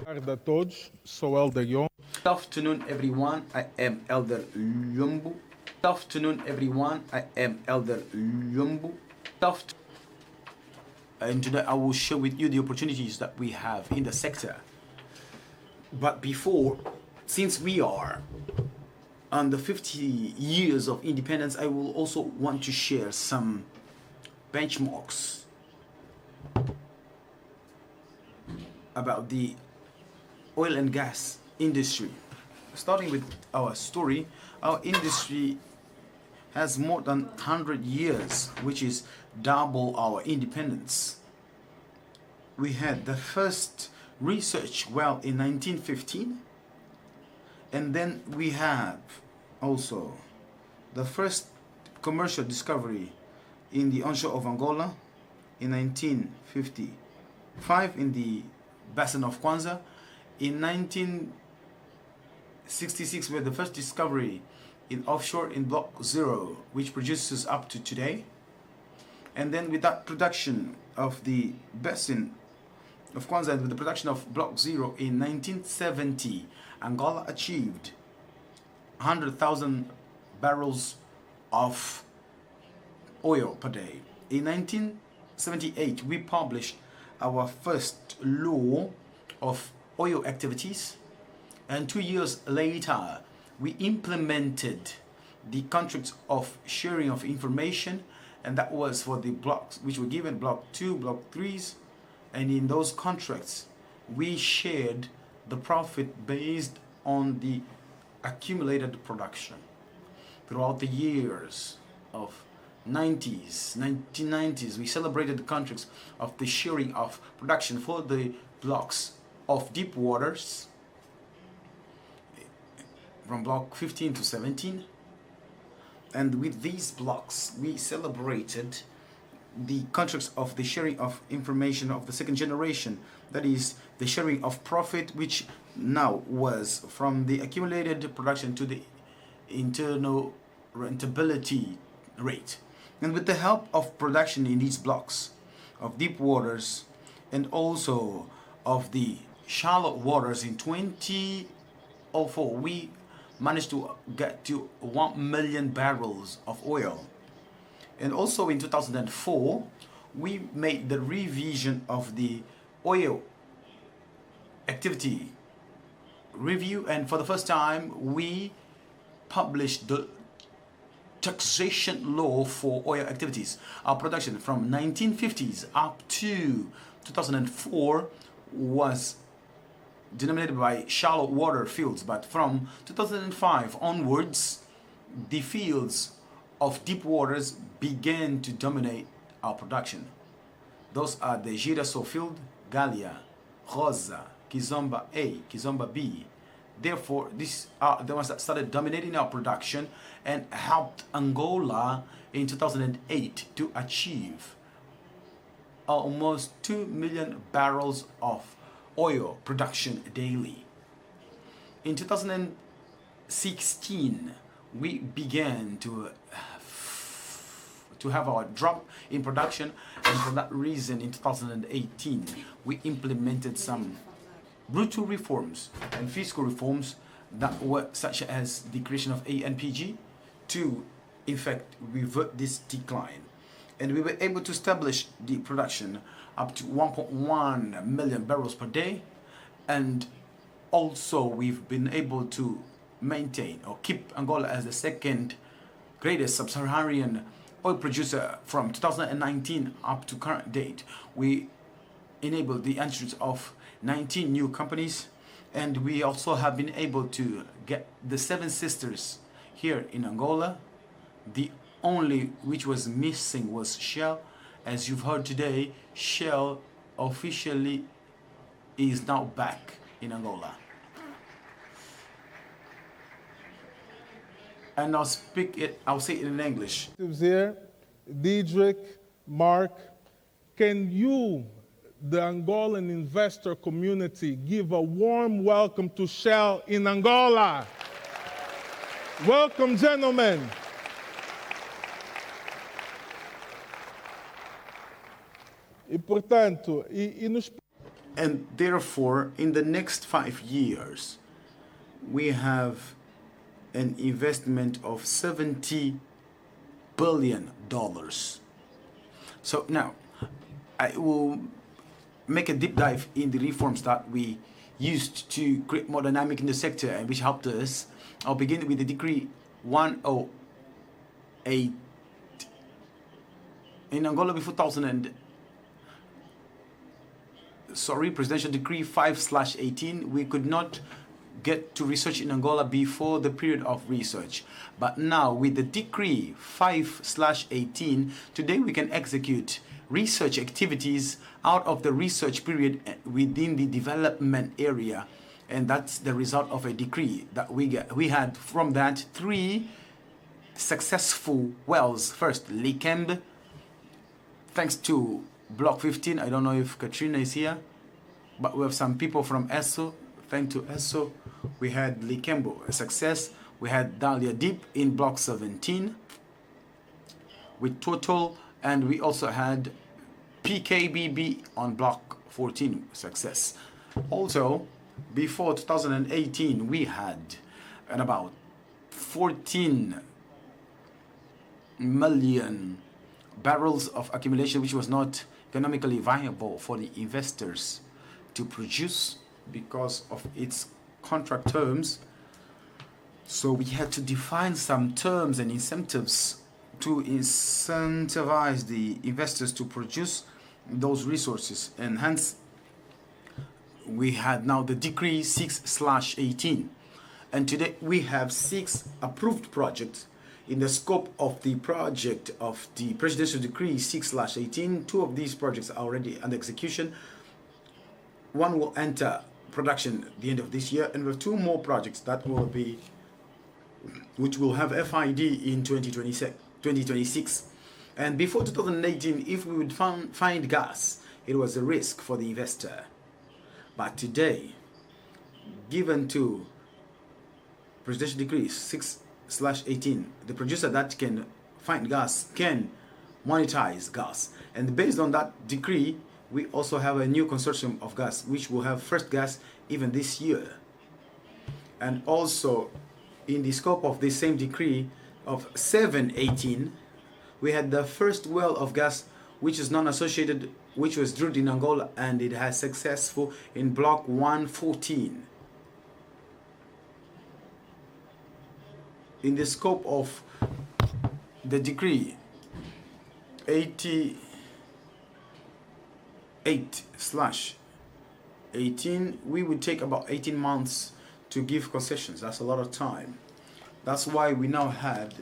Tarde a todos, sou Elder Iombo. Good afternoon, everyone. I am Elder Iombo. Good afternoon, everyone. I am Elder Iombo. And today I will share with you the opportunities that we have in the sector. But before, since we are on the 50 years of independence, I will also want to share some benchmarks about the oil and gas industry. Starting with our story, our industry has more than 100 years, which is double our independence. We had the first research well in 1915, and then we have also the first commercial discovery in the onshore of Angola in 1955 in the basin of Kwanza. In 1966 we had the first discovery in offshore in Block 0, which produces up to today. And then with that production of the basin of Kwanza and with the production of Block 0 in 1970, Angola achieved 100,000 barrels of oil per day. In 1978, we published our first law of oil activities, and 2 years later we implemented the contracts of sharing of information, and that was for the blocks which were given, Block 2, Block 3s, and in those contracts we shared the profit based on the accumulated production. Throughout the years of 1990s, we celebrated the contracts of the sharing of production for the blocks of deep waters from Block 15 to 17. And with these blocks, we celebrated the contracts of the sharing of information of the second generation, that is the sharing of profit, which now was from the accumulated production to the internal rentability rate. And with the help of production in these blocks of deep waters and also of the shallow waters in 2004, we managed to get to 1 million barrels of oil. And also in 2004, we made the revision of the oil activity review, and for the first time we published the taxation law for oil activities. Our production from 1950s up to 2004 was denominated by shallow water fields, but from 2005 onwards the fields of deep waters began to dominate our production. Those are the Girassol field, Galia, Rosa, Kizomba A, Kizomba B. Therefore, these are the ones that started dominating our production and helped Angola in 2008 to achieve almost 2 million barrels of oil production daily. In 2016, we began to have our drop in production, and for that reason in 2018 we implemented some brutal reforms and fiscal reforms that were such as the creation of ANPG to in fact revert this decline, and we were able to establish the production up to 1.1 million barrels per day. And also we've been able to maintain or keep Angola as the second greatest sub-Saharan oil producer from 2019 up to current date. We enabled the entrance of 19 new companies, and we also have been able to get the 7 sisters here in Angola. The only which was missing was Shell. As you've heard today, Shell officially is now back in Angola. And I'll say it in English. Here, Diedrich, Mark, can you, the Angolan investor community, give a warm welcome to Shell in Angola? Welcome, gentlemen. E portanto, And therefore, in the next 5 years, we have an investment of $70 billion. So now, I will make a deep dive in the reforms that we used to create more dynamic in the sector and which helped us. I'll begin with the Decree 108 in Angola before 2000 Presidential Decree 5/18. We could not get to research in Angola before the period of research. But now with the Decree 5/18, today we can execute research activities out of the research period within the development area. And that's the result of a decree that we get. We had from that 3 successful wells. First, Likembe, thanks to Block 15. I don't know if Katrina is here, but we have some people from ESSO. Thanks to ESSO, we had Likembe, a success. We had Dahlia Deep in Block 17 with Total, and we also had PKBB on Block 14, success. Also, before 2018, we had about 14 million barrels of accumulation, which was not economically viable for the investors to produce because of its contract terms. So we had to define some terms and incentives to incentivize the investors to produce those resources, and hence we had now the Decree 6/18, and today we have 6 approved projects in the scope of the project of the Presidential Decree 6/18. 2 of these projects are already under execution. 1 will enter production at the end of this year, and we have 2 more projects that will be, which will have FID in 2026. And before 2018, if we would find gas, it was a risk for the investor. But today, given to Presidential Decree 6/18, the producer that can find gas can monetize gas. And based on that decree, we also have a new consortium of gas, which will have first gas even this year. And also, in the scope of this same decree of 7/18, we had the first well of gas, which is non-associated, which was drilled in Angola, and it has successful in Block 114. In the scope of the decree 88/18, we would take about 18 months to give concessions. That's a lot of time. That's why we now had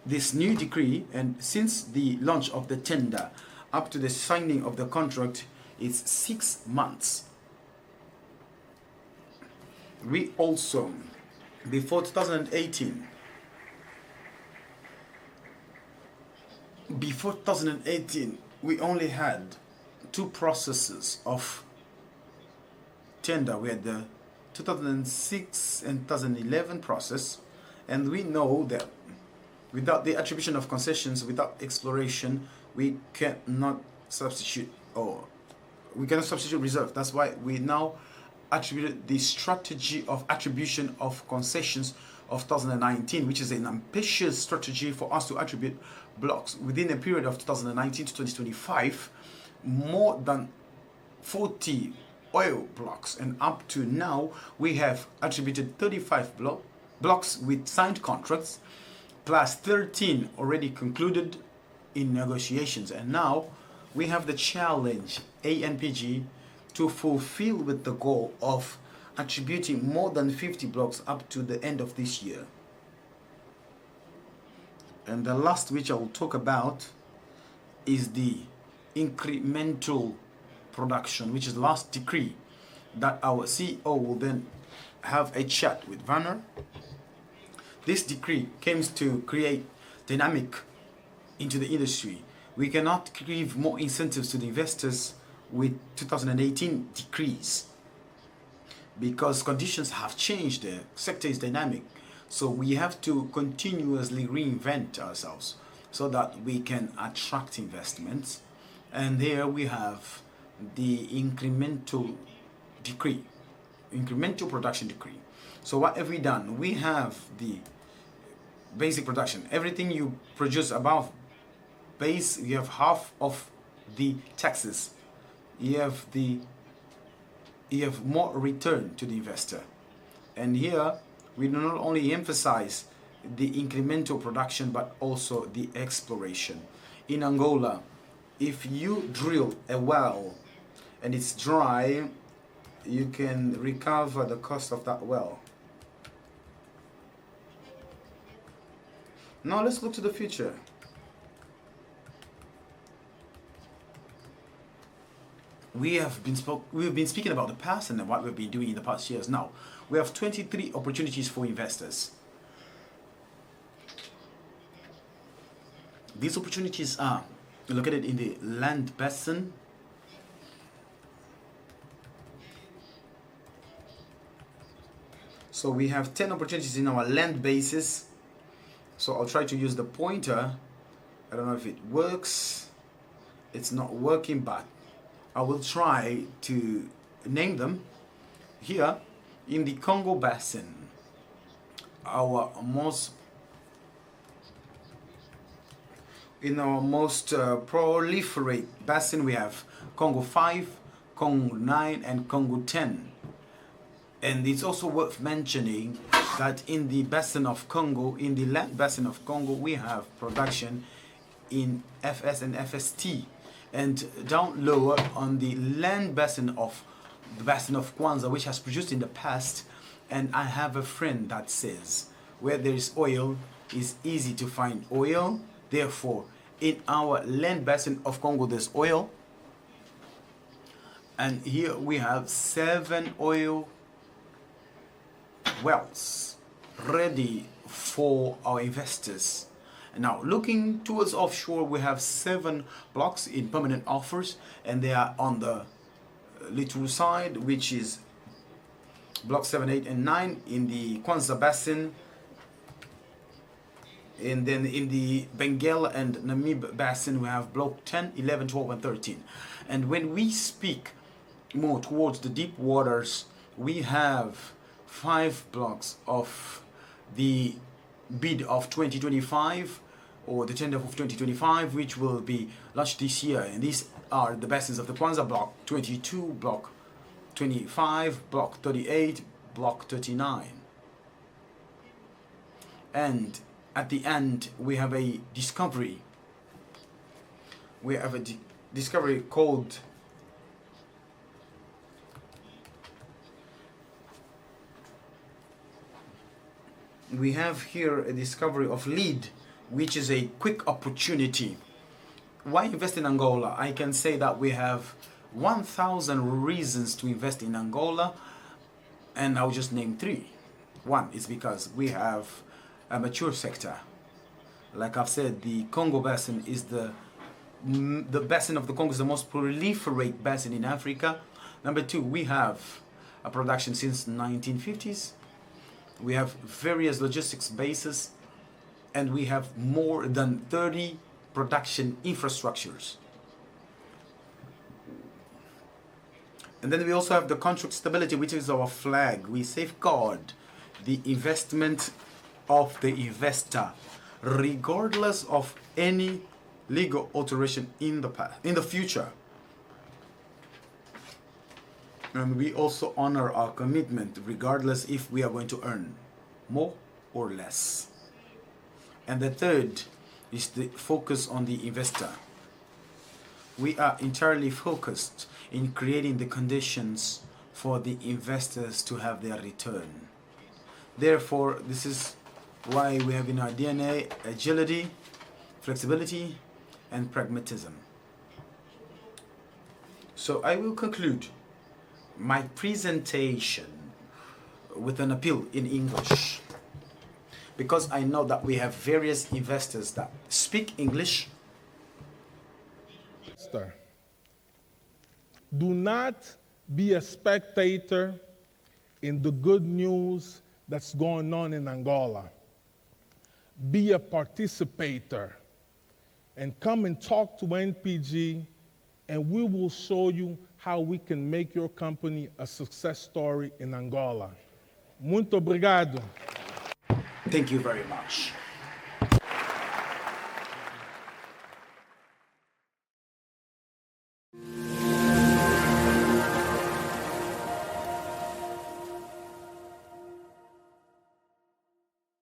this new decree, and since the launch of the tender up to the signing of the contract, it's 6 months. We also, before 2018, we only had 2 processes of tender. We had the 2006 and 2011 process, and we know that without the attribution of concessions, without exploration, we cannot substitute reserve. That's why we now attributed the strategy of attribution of concessions of 2019, which is an ambitious strategy for us to attribute blocks within a period of 2019 to 2025, more than 40 oil blocks, and up to now we have attributed 35 blocks with signed contracts, plus 13 already concluded in negotiations. And now we have the challenge, ANPG, to fulfill with the goal of attributing more than 50 blocks up to the end of this year. And the last, which I will talk about, is the incremental production, which is the last decree that our CEO will then have a chat with Vanner. This decree comes to create dynamic into the industry. We cannot give more incentives to the investors with 2018 decrees because conditions have changed. The sector is dynamic, so we have to continuously reinvent ourselves so that we can attract investments. And here we have the incremental production decree. So what have we done? We have the basic production. Everything you produce above base, you have half of the taxes. You have more return to the investor. And here we not only emphasize the incremental production but also the exploration. In Angola, if you drill a well and it's dry, you can recover the cost of that well. Now let's look to the future. We've been speaking about the past and what we've been doing in the past years. Now we have 23 opportunities for investors. These opportunities are located in the land basin, so we have 10 opportunities in our land basis. So I'll try to use the pointer. I don't know if it works. It's not working, but I will try to name them. Here in the Congo Basin, our most proliferate basin, we have Congo 5, Congo 9 and Congo 10. And it's also worth mentioning that in the basin of Congo, in the land basin of Congo, we have production in FS and FST. And down lower on the land basin of the basin of Kwanza, which has produced in the past. And I have a friend that says where there is oil, it's easy to find oil. Therefore, in our land basin of Congo, there's oil. And here we have 7 oil wells ready for our investors. Now, looking towards offshore, we have 7 blocks in permanent offers, and they are on the littoral side, which is block 7, 8, and 9 in the Kwanza Basin, and then in the Benguela and Namib Basin, we have block 10, 11, 12, and 13. And when we speak more towards the deep waters, we have 5 blocks of the bid of 2025 or the tender of 2025, which will be launched this year. And these are the basins of the Kwanza block 22, block 25, block 38, block 39. And at the end, we have a discovery. We have a discovery called we have here a discovery of lead, which is a quick opportunity. Why invest in Angola? I can say that we have 1,000 reasons to invest in Angola, and I'll just name 3. One is because we have a mature sector. Like I've said, the Congo Basin is the basin of the Congo is the most proliferate basin in Africa. Number 2, we have a production since 1950s. We have various logistics bases, and we have more than 30 production infrastructures. And then we also have the contract stability, which is our flag. We safeguard the investment of the investor, regardless of any legal alteration in the future. And we also honor our commitment, regardless if we are going to earn more or less. And the third is the focus on the investor. We are entirely focused in creating the conditions for the investors to have their return. Therefore, this is why we have in our DNA agility, flexibility, and pragmatism. So I will conclude my presentation with an appeal in English, because I know that we have various investors that speak English. Do not be a spectator in the good news that's going on in Angola. Be a participator and come and talk to NPG and we will show you how we can make your company a success story in Angola. Muito obrigado. Thank you very much.